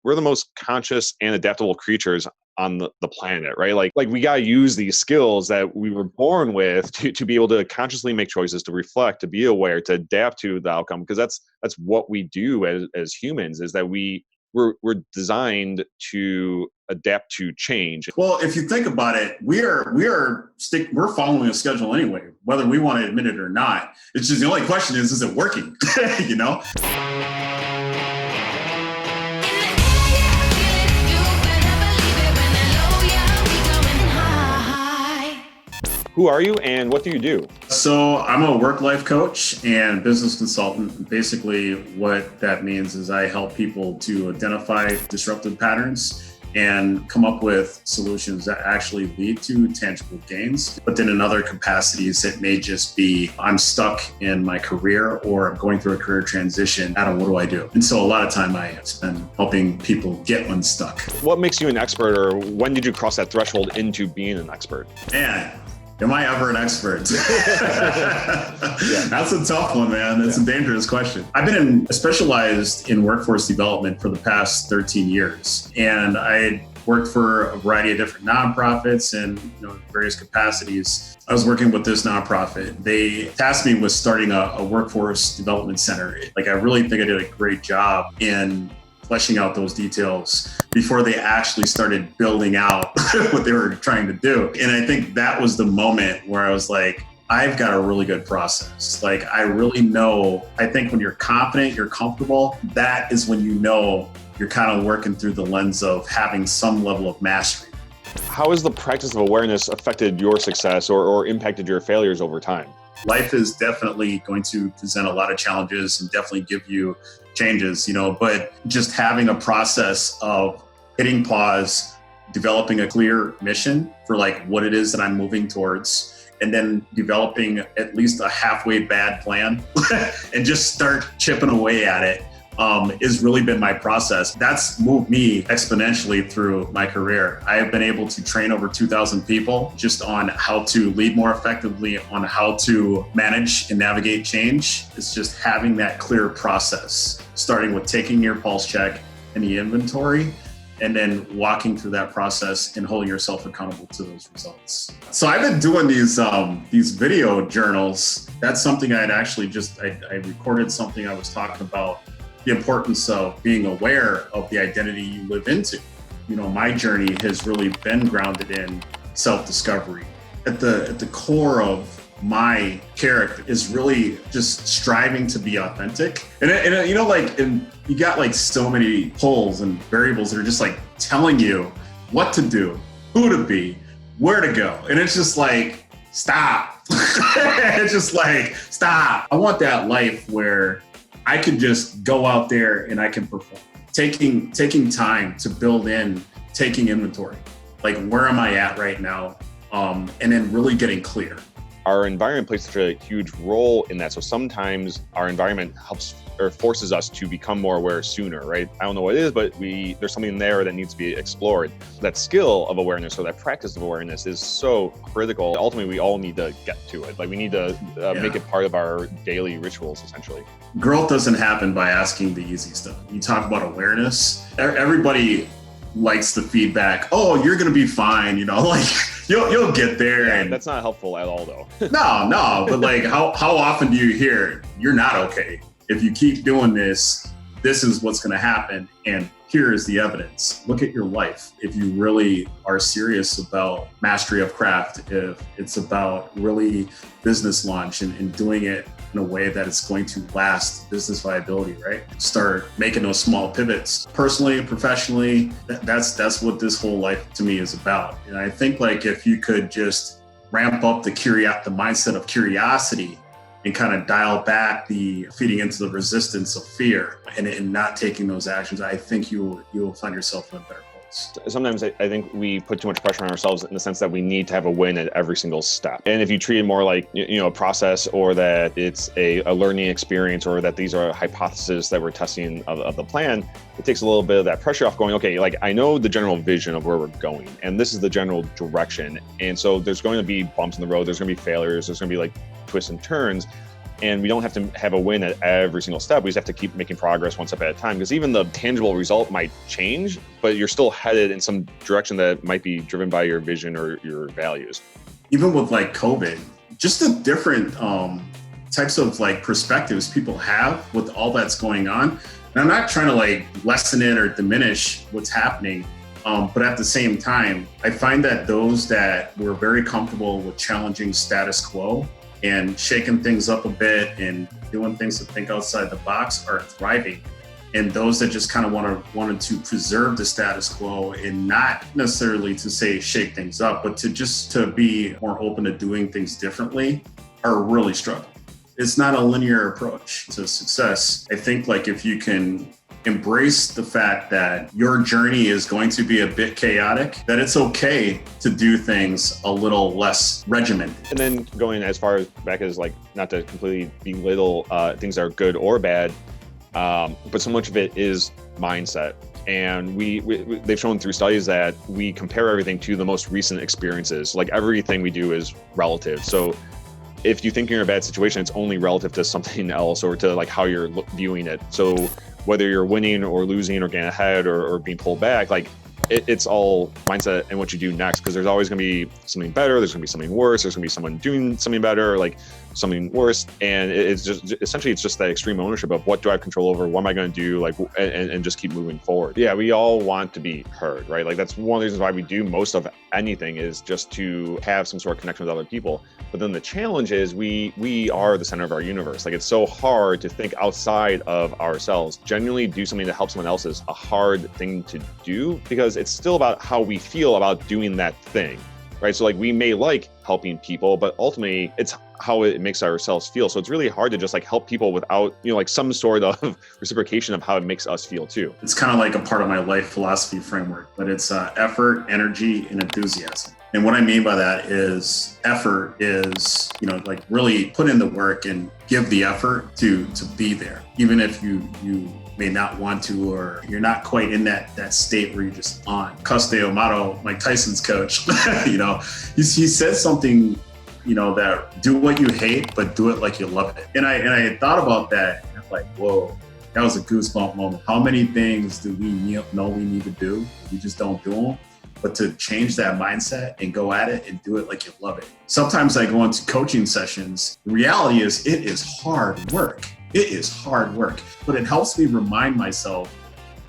we're the most conscious and adaptable creatures on the planet, right? Like we got to use these skills that we were born with to be able to consciously make choices, to reflect, to be aware, to adapt to the outcome. Because that's what we do as humans, is that we're designed to adapt to change. Well, if you think about it, we're following a schedule anyway, whether we want to admit it or not. It's just the only question is it working? You know? Who are you and what do you do? So I'm a work-life coach and business consultant. Basically, what that means is I help people to identify disruptive patterns and come up with solutions that actually lead to tangible gains. But then in other capacities, it may just be I'm stuck in my career or I'm going through a career transition. Adam, what do I do? And so a lot of time I spend helping people get unstuck. What makes you an expert, or when did you cross that threshold into being an expert? Man, am I ever an expert? That's a tough one, man. That's a dangerous question. I've been specialized in workforce development for the past 13 years. And I worked for a variety of different nonprofits and various capacities. I was working with this nonprofit. They tasked me with starting a workforce development center. Like, I really think I did a great job in fleshing out those details before they actually started building out what they were trying to do. And I think that was the moment where I was like, I've got a really good process. Like, I really know, I think when you're confident, you're comfortable, that is when you know you're kind of working through the lens of having some level of mastery. How has the practice of awareness affected your success or impacted your failures over time? Life is definitely going to present a lot of challenges and definitely give you changes, but just having a process of hitting pause, developing a clear mission for like what it is that I'm moving towards, and then developing at least a halfway bad plan and just start chipping away at it has really been my process. That's moved me exponentially through my career. I have been able to train over 2,000 people just on how to lead more effectively, on how to manage and navigate change. It's just having that clear process, starting with taking your pulse check and the inventory, and then walking through that process and holding yourself accountable to those results. So I've been doing these video journals. That's something I recorded something I was talking about, the importance of being aware of the identity you live into. My journey has really been grounded in self-discovery. At the core of my character is really just striving to be authentic. And you got like so many pulls and variables that are just like telling you what to do, who to be, where to go. And it's just like, stop. It's just like, stop. I want that life where I can just go out there and I can perform. Taking time to build in, taking inventory. Like, where am I at right now? And then really getting clear. Our environment plays such a huge role in that. So sometimes our environment helps or forces us to become more aware sooner, right? I don't know what it is, but there's something there that needs to be explored. That skill of awareness or that practice of awareness is so critical. Ultimately, we all need to get to it. Like, we need to make it part of our daily rituals, essentially. Growth doesn't happen by asking the easy stuff. You talk about awareness. Everybody likes the feedback. Oh, you're going to be fine. You'll get there. Yeah, and that's not helpful at all, though. No. But like, how often do you hear you're not okay? If you keep doing this is what's going to happen. And here is the evidence. Look at your life. If you really are serious about mastery of craft, if it's about really business launch and doing it in a way that it's going to last business viability, right? Start making those small pivots personally, professionally. That's what this whole life to me is about. And I think like if you could just ramp up the mindset of curiosity and kind of dial back the feeding into the resistance of fear and not taking those actions, I think you will find yourself in a better place. Sometimes I think we put too much pressure on ourselves in the sense that we need to have a win at every single step. And if you treat it more like a process, or that it's a learning experience, or that these are hypotheses that we're testing of the plan, it takes a little bit of that pressure off, going, okay, like, I know the general vision of where we're going, and this is the general direction. And so there's going to be bumps in the road, there's going to be failures, there's going to be like twists and turns. And we don't have to have a win at every single step. We just have to keep making progress one step at a time, because even the tangible result might change, but you're still headed in some direction that might be driven by your vision or your values. Even with like COVID, just the different types of like perspectives people have with all that's going on. And I'm not trying to like lessen it or diminish what's happening. But at the same time, I find that those that were very comfortable with challenging status quo and shaking things up a bit and doing things to think outside the box are thriving. And those that just kind of wanted to preserve the status quo and not necessarily to say shake things up, but to be more open to doing things differently are really struggling. It's not a linear approach to success. I think like if you can embrace the fact that your journey is going to be a bit chaotic, that it's okay to do things a little less regimented. And then going as far back as like, not to completely belittle things that are good or bad, but so much of it is mindset. And they've shown through studies that we compare everything to the most recent experiences. Like everything we do is relative. So if you think you're in a bad situation, it's only relative to something else or to like how you're viewing it. So whether you're winning or losing or getting ahead or being pulled back, like it's all mindset and what you do next, because there's always going to be something better, there's going to be something worse, there's going to be someone doing something better, like something worse. And it's just essentially it's just that extreme ownership of what do I have control over, what am I going to do, like and just keep moving forward. Yeah, we all want to be heard, right? Like that's one of the reasons why we do most of anything, is just to have some sort of connection with other people. But then the challenge is we are the center of our universe. Like it's so hard to think outside of ourselves. Genuinely do something to help someone else is a hard thing to do, because it's still about how we feel about doing that thing, right? So like we may like helping people, but ultimately it's how it makes ourselves feel. So it's really hard to just like help people without, like some sort of reciprocation of how it makes us feel too. It's kind of like a part of my life philosophy framework, but it's effort, energy, and enthusiasm. And what I mean by that is effort is, like really put in the work and give the effort to be there. Even if you may not want to, or you're not quite in that state where you're just on. Cus de Amato, Mike Tyson's coach, he said something, that do what you hate, but do it like you love it. And I thought about that, and I'm like, whoa, that was a goosebump moment. How many things do we know we need to do? We just don't do them. But to change that mindset and go at it and do it like you love it. Sometimes I go into coaching sessions. The reality is it is hard work. It is hard work, but it helps me remind myself,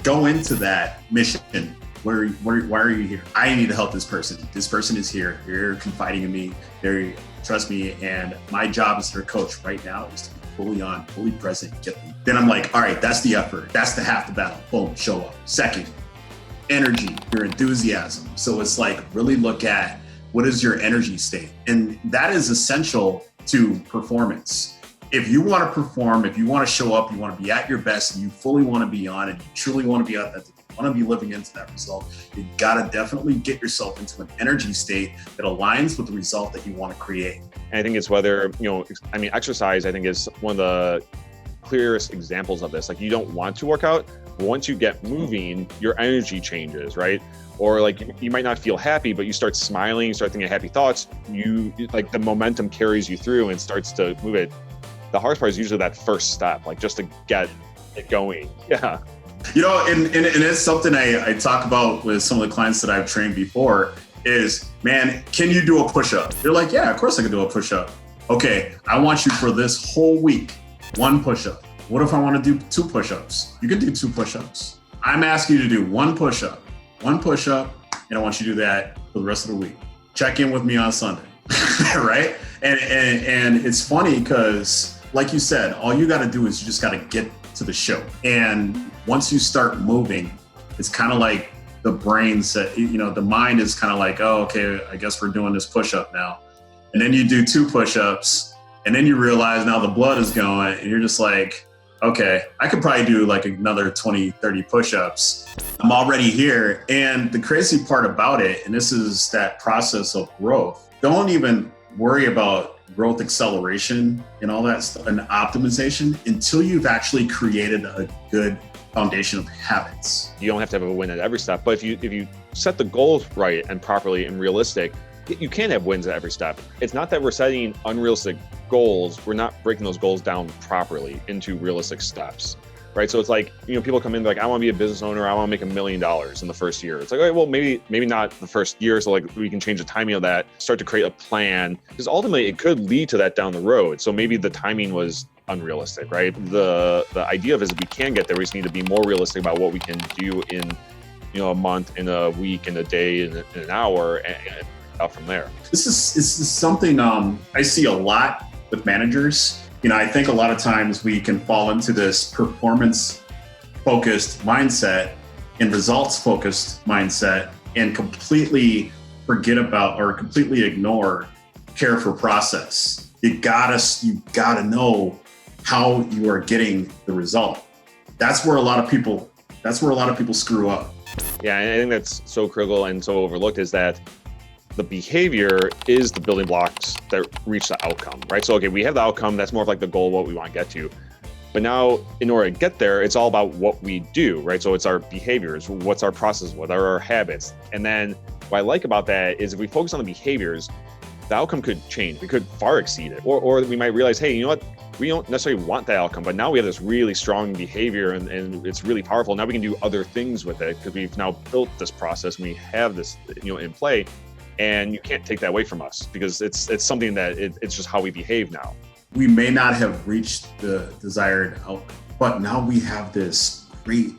go into that mission. Why are you here? I need to help this person. This person is here. They're confiding in me. They trust me. And my job as their coach right now is to be fully on, fully present, get them. Then I'm like, all right, that's the effort. That's the half the battle. Boom, show up. Second, energy, your enthusiasm. So it's like really look at what is your energy state. And that is essential to performance. If you want to perform, if you want to show up, you want to be at your best, and you fully want to be on it, you truly want to be authentic, you want to be living into that result, you got to definitely get yourself into an energy state that aligns with the result that you want to create. And I think it's whether, exercise, I think is one of the clearest examples of this. Like you don't want to work out, but once you get moving, your energy changes, right? Or like you might not feel happy, but you start smiling, you start thinking happy thoughts, you like the momentum carries you through and starts to move it. The hardest part is usually that first step, like just to get it going. Yeah. And it's something I talk about with some of the clients that I've trained before is, man, can you do a push-up? They're like, yeah, of course I can do a push-up. Okay, I want you for this whole week, 1 push-up. What if I want to do 2 push-ups? You can do 2 push-ups. I'm asking you to do 1 push-up, and I want you to do that for the rest of the week. Check in with me on Sunday, right? And it's funny because, like you said, all you got to do is you just got to get to the show. And once you start moving, it's kind of like the brain said, the mind is kind of like, oh, okay, I guess we're doing this push-up now. And then you do 2 push-ups, and then you realize now the blood is going, and you're just like, okay, I could probably do like another 20, 30 push-ups. I'm already here. And the crazy part about it, and this is that process of growth, don't even worry about growth acceleration and all that stuff and optimization until you've actually created a good foundation of habits. You don't have to have a win at every step, but if you set the goals right and properly and realistic, you can have wins at every step. It's not that we're setting unrealistic goals. We're not breaking those goals down properly into realistic steps, right? So it's like, people come in like, I want to be a business owner. I want to make $1 million in the first year. It's like, okay, well, maybe not the first year. So like we can change the timing of that, start to create a plan, because ultimately it could lead to that down the road. So maybe the timing was unrealistic, right? The idea of it is we can get there. We just need to be more realistic about what we can do in, a month, in a week, in a day, in an hour, and out from there. This is something I see a lot with managers. I think a lot of times we can fall into this performance-focused mindset and results-focused mindset and completely forget about or completely ignore care for process. You gotta know how you are getting the result. That's where a lot of people screw up. Yeah, and I think that's so critical and so overlooked, is that the behavior is the building blocks that reach the outcome, right? So, okay, we have the outcome. That's more of like the goal, what we want to get to. But now, in order to get there, it's all about what we do, right? So it's our behaviors, what's our process, what are our habits? And then what I like about that is if we focus on the behaviors, the outcome could change. We could far exceed it. Or we might realize, hey, you know what? We don't necessarily want that outcome, but now we have this really strong behavior and it's really powerful. Now we can do other things with it because we've now built this process and we have this, in play. And you can't take that away from us because it's something that it's just how we behave now. We may not have reached the desired outcome, but now we have this great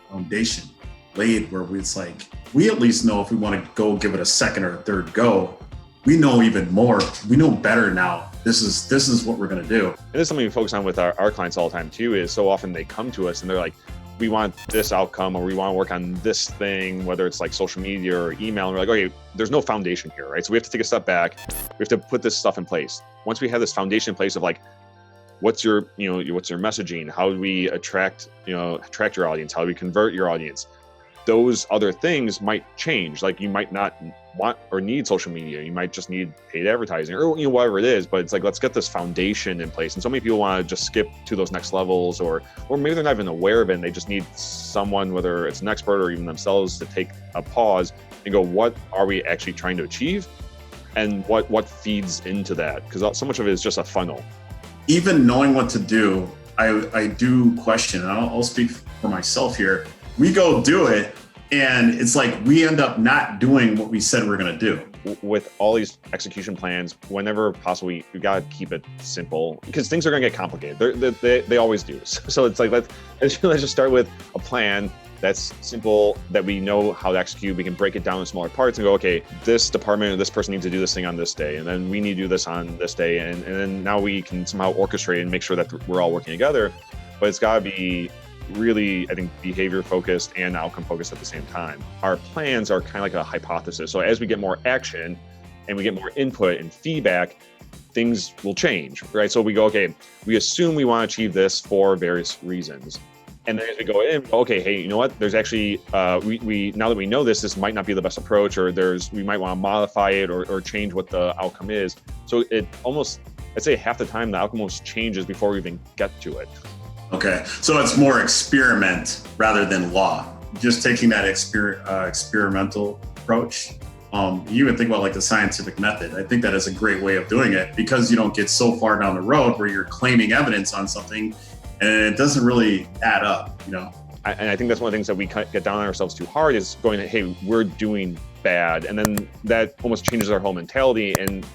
foundation laid where it's like, we at least know if we want to go give it a second or a third go, we know even more. We know better now. This is what we're going to do. And this is something we focus on with our clients all the time too, is so often they come to us and they're like, we want this outcome, or we want to work on this thing, whether it's like social media or email. And we're like, okay, there's no foundation here, right? So we have to take a step back. We have to put this stuff in place. Once we have this foundation in place of like, what's your messaging? How do we attract your audience? How do we convert your audience? Those other things might change. Like you might not want or need social media. You might just need paid advertising or whatever it is, but it's like, let's get this foundation in place. And so many people want to just skip to those next levels, or maybe they're not even aware of it and they just need someone, whether it's an expert or even themselves, to take a pause and go, what are we actually trying to achieve? And what feeds into that? Because so much of it is just a funnel. Even knowing what to do, I do question, and I'll speak for myself here. We go do it, and it's like we end up not doing what we said we're going to do. With all these execution plans, whenever possible, we got to keep it simple because things are going to get complicated. They always do. So it's like, let's just start with a plan that's simple, that we know how to execute. We can break it down in smaller parts and go, okay, this department or this person needs to do this thing on this day, and then we need to do this on this day. And then now we can somehow orchestrate and make sure that we're all working together. But it's got to be really, I think, behavior focused and outcome focused at the same time. Our plans are kind of like a hypothesis. So as we get more action and we get more input and feedback, things will change, right? So we go, okay, we assume we want to achieve this for various reasons. And then as we go in, okay, hey, you know what? There's actually, we now that we know this might not be the best approach, or we might want to modify it or change what the outcome is. So it almost, I'd say half the time, the outcome almost changes before we even get to it. Okay, so it's more experiment rather than law. Just taking that experimental approach. You even think about like the scientific method. I think that is a great way of doing it because you don't get so far down the road where you're claiming evidence on something and it doesn't really add up, And I think that's one of the things that we get down on ourselves too hard is going, hey, we're doing bad. And then that almost changes our whole mentality. And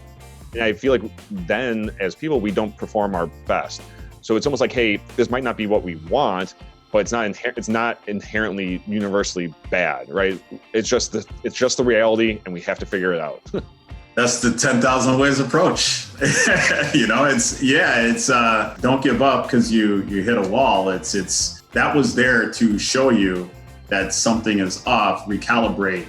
I feel like then as people, we don't perform our best. So it's almost like, hey, this might not be what we want, but it's not inherently universally bad, right? It's just the reality, and we have to figure it out. That's the 10,000 ways approach. It's don't give up because you hit a wall. It's that was there to show you that something is off. Recalibrate.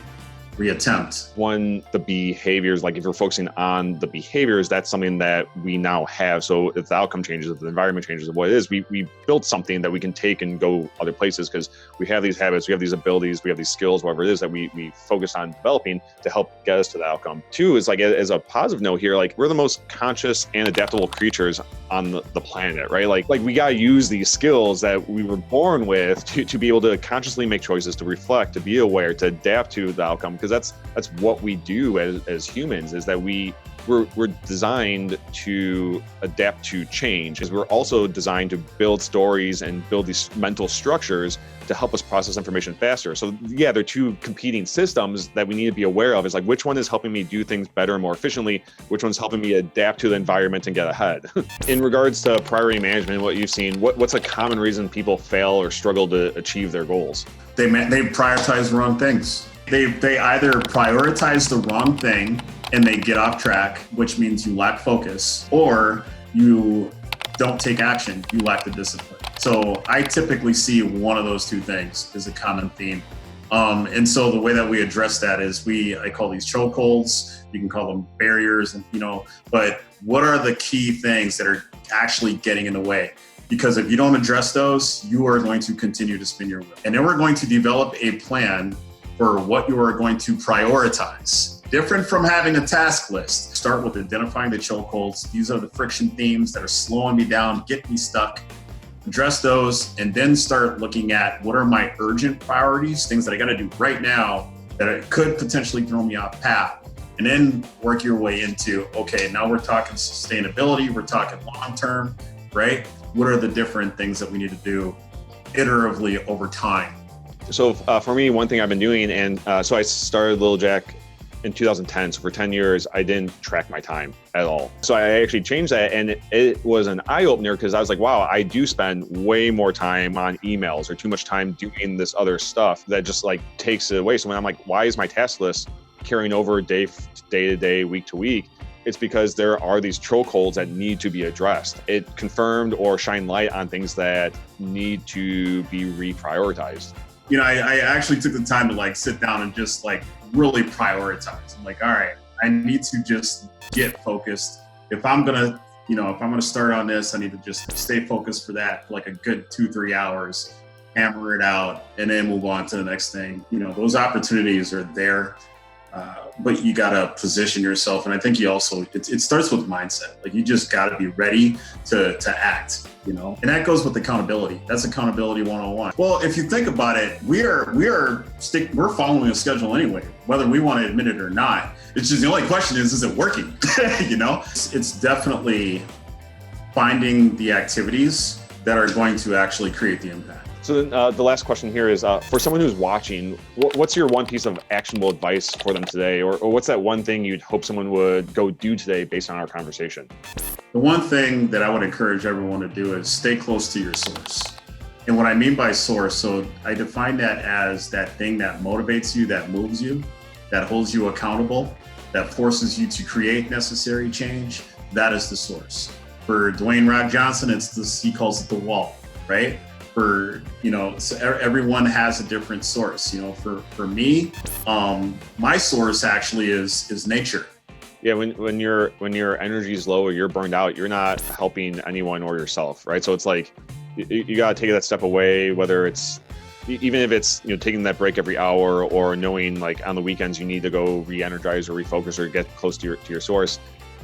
Reattempt. One, the behaviors, like if you're focusing on the behaviors, that's something that we now have. So if the outcome changes, if the environment changes, what it is, we built something that we can take and go other places because we have these habits, we have these abilities, we have these skills, whatever it is that we focus on developing to help get us to the outcome. Two is like, as a positive note here, like we're the most conscious and adaptable creatures on the planet, right? Like we got to use these skills that we were born with to be able to consciously make choices, to reflect, to be aware, to adapt to the outcome. because that's what we do as humans, is that we're designed to adapt to change, because we're also designed to build stories and build these mental structures to help us process information faster. So yeah, they're two competing systems that we need to be aware of. Is like, which one is helping me do things better and more efficiently? Which one's helping me adapt to the environment and get ahead? In regards to priority management, what you've seen, what's a common reason people fail or struggle to achieve their goals? They prioritize the wrong things. They either prioritize the wrong thing and they get off track, which means you lack focus, or you don't take action, you lack the discipline. So I typically see one of those two things is a common theme. And so the way that we address that is I call these chokeholds, you can call them barriers, and but what are the key things that are actually getting in the way? Because if you don't address those, you are going to continue to spin your wheel. And then we're going to develop a plan for what you are going to prioritize. Different from having a task list. Start with identifying the chokeholds. These are the friction themes that are slowing me down, get me stuck. Address those, and then start looking at what are my urgent priorities, things that I got to do right now that could potentially throw me off path. And then work your way into, okay, now we're talking sustainability, we're talking long-term, right? What are the different things that we need to do iteratively over time? So for me, one thing I've been doing, and so I started Little Jack in 2010. So for 10 years, I didn't track my time at all. So I actually changed that, and it was an eye opener, because I was like, wow, I do spend way more time on emails, or too much time doing this other stuff that just like takes it away. So when I'm like, why is my task list carrying over day to day, week to week? It's because there are these chokeholds that need to be addressed. It confirmed or shined light on things that need to be reprioritized. I actually took the time to sit down and just really prioritize. I'm like, all right, I need to just get focused. If I'm gonna start on this, I need to just stay focused for that, like a good 2-3 hours, hammer it out, and then move on to the next thing. Those opportunities are there, but you gotta position yourself. And I think it starts with mindset. Like, you just gotta be ready to act. And that goes with accountability. That's accountability 101. Well, if you think about it, we're following a schedule anyway, whether we want to admit it or not. It's just, the only question is it working? It's definitely finding the activities that are going to actually create the impact. So then the last question here is, for someone who's watching, what's your one piece of actionable advice for them today? Or what's that one thing you'd hope someone would go do today based on our conversation? The one thing that I would encourage everyone to do is stay close to your source. And what I mean by source, so I define that as that thing that motivates you, that moves you, that holds you accountable, that forces you to create necessary change. That is the source. For Dwayne Rock Johnson, he calls it the wall, right? So everyone has a different source. For me, my source actually is nature. Yeah, when your energy is low or you're burned out, you're not helping anyone or yourself, right? So it's like you gotta take that step away, whether it's even if it's taking that break every hour, or knowing like on the weekends you need to go re-energize or refocus or get close to your source.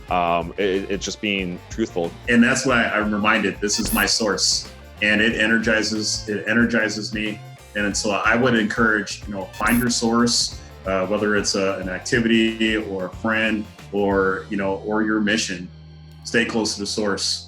It's just being truthful. And that's why I'm reminded, this is my source, and it energizes me. And so I would encourage, find your source, whether it's an activity or a friend or your mission. Stay close to the source.